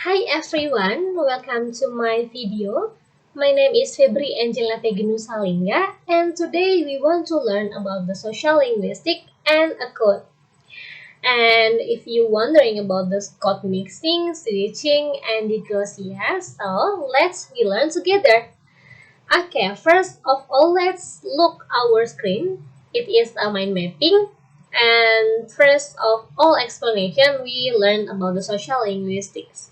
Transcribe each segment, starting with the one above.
Hi everyone, welcome to my video. My name is Febri Angela Tegenusalinga, and today we want to learn about the social linguistic and a code. And if you're wondering about the code mixing, switching, and diglossia, so let's we learn together. Okay, first of all, let's look our screen. It is a mind mapping. And first of all explanation, we learn about the social linguistics.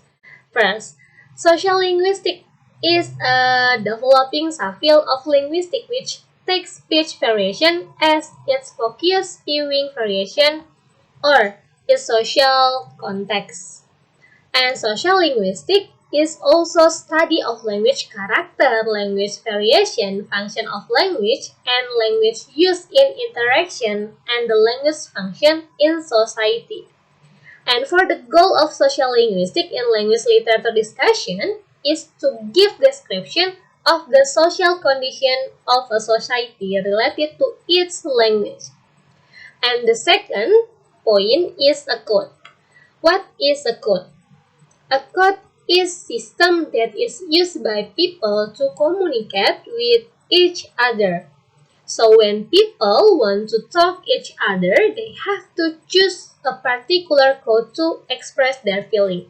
First, social linguistics is a developing subfield of linguistics which takes speech variation as its focus, viewing variation, or its social context. And social linguistics is also study of language character, language variation, function of language, and language use in interaction, and the language function in society. And for the goal of social linguistics in language literature discussion is to give description of the social condition of a society related to its language. And the second point is a code. What is a code? A code is system that is used by people to communicate with each other. So when people want to talk each other, they have to choose a particular code to express their feeling.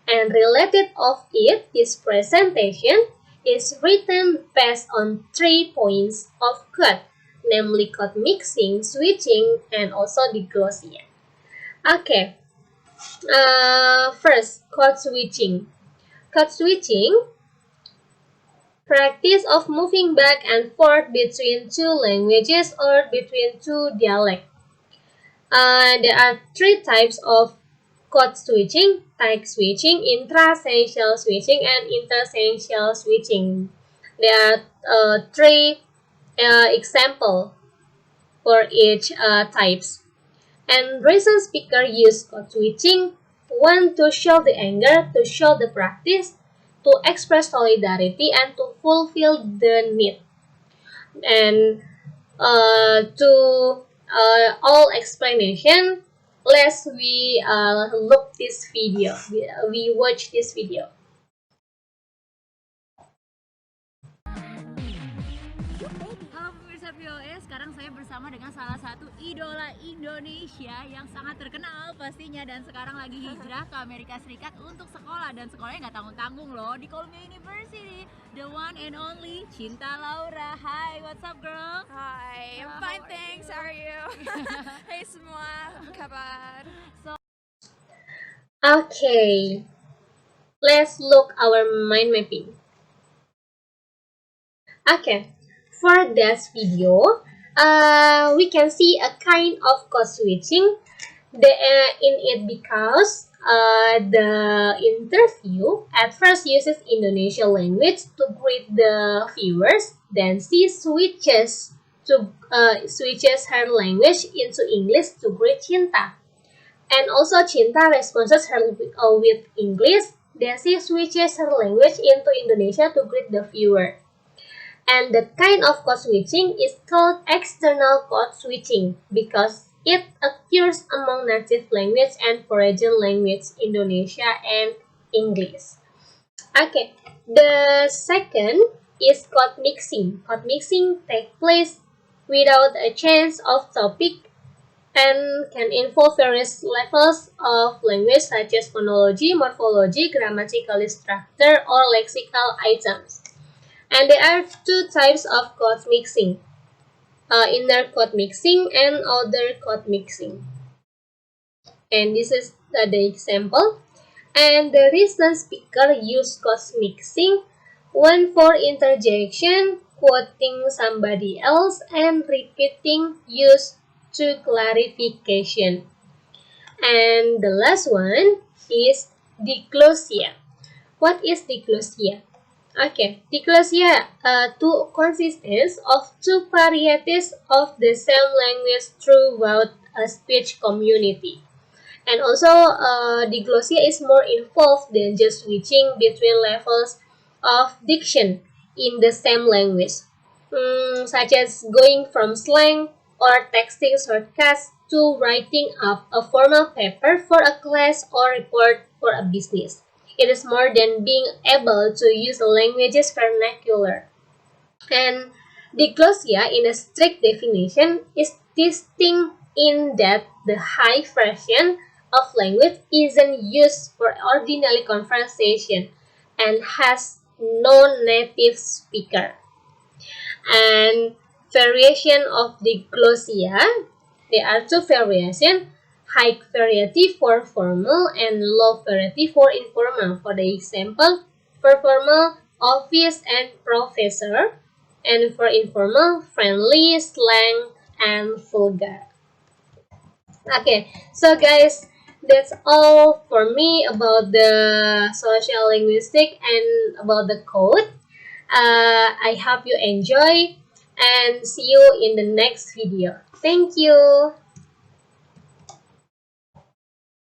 And related of it, this presentation is written based on 3 points of code, namely code mixing, switching, and also diglossia. Okay, first, code switching. Code switching, practice of moving back and forth between two languages or between two dialects. There are 3 types of code switching: type switching, intra-essential switching, and inter-essential switching. There are 3 examples for each types. And recent speakers use code switching: one, to show the anger, to show the practice, to express solidarity, and to fulfill the need. And to all explanation, let's we look this video. We watch this video. Halo pemirsa POS, sekarang saya bersama dengan salah satu idola Indonesia yang sangat terkenal pastinya, dan sekarang lagi hijrah ke Amerika Serikat untuk sekolah, dan sekolahnya nggak tanggung-tanggung loh, di Columbia University. The one and only Cinta Laura. Hi, what's up girl? Hi, I'm fine, thanks. How are you? Hey semua, apa kabar? Okay, let's look our mind mapping. Okay, for this video, we can see a kind of code switching in it because the interview at first uses Indonesian language to greet the viewers, then she switches her language into English to greet Cinta, and also Cinta responds her with English, then she switches her language into Indonesia to greet the viewer. And the kind of code switching is called external code switching because it occurs among native language and foreign language Indonesia and English. Okay, the second is code mixing. Code mixing takes place without a change of topic and can involve various levels of language such as phonology, morphology, grammatical structure, or lexical items. And there are 2 types of code mixing, inner code mixing and outer code mixing. And this is the example. And the recent speaker use code mixing, one for interjection, quoting somebody else, and repeating use to clarification. And the last one is diglossia. What is diglossia? Okay, diglossia consists of 2 varieties of the same language throughout a speech community. And also, diglossia is more involved than just switching between levels of diction in the same language, such as going from slang or texting shortcuts to writing up a formal paper for a class or report for a business. It is more than being able to use a language's vernacular. And diglossia, in a strict definition, is distinct in that the high version of language isn't used for ordinary conversation and has no native speaker. And variation of diglossia, there are two variations: high variety for formal and low variety for informal. For the example, for formal, office and professor, and for informal, friendly, slang, and vulgar. Okay, so guys, that's all for me about the social linguistic and about the code. I hope you enjoy and see you in the next video. Thank you.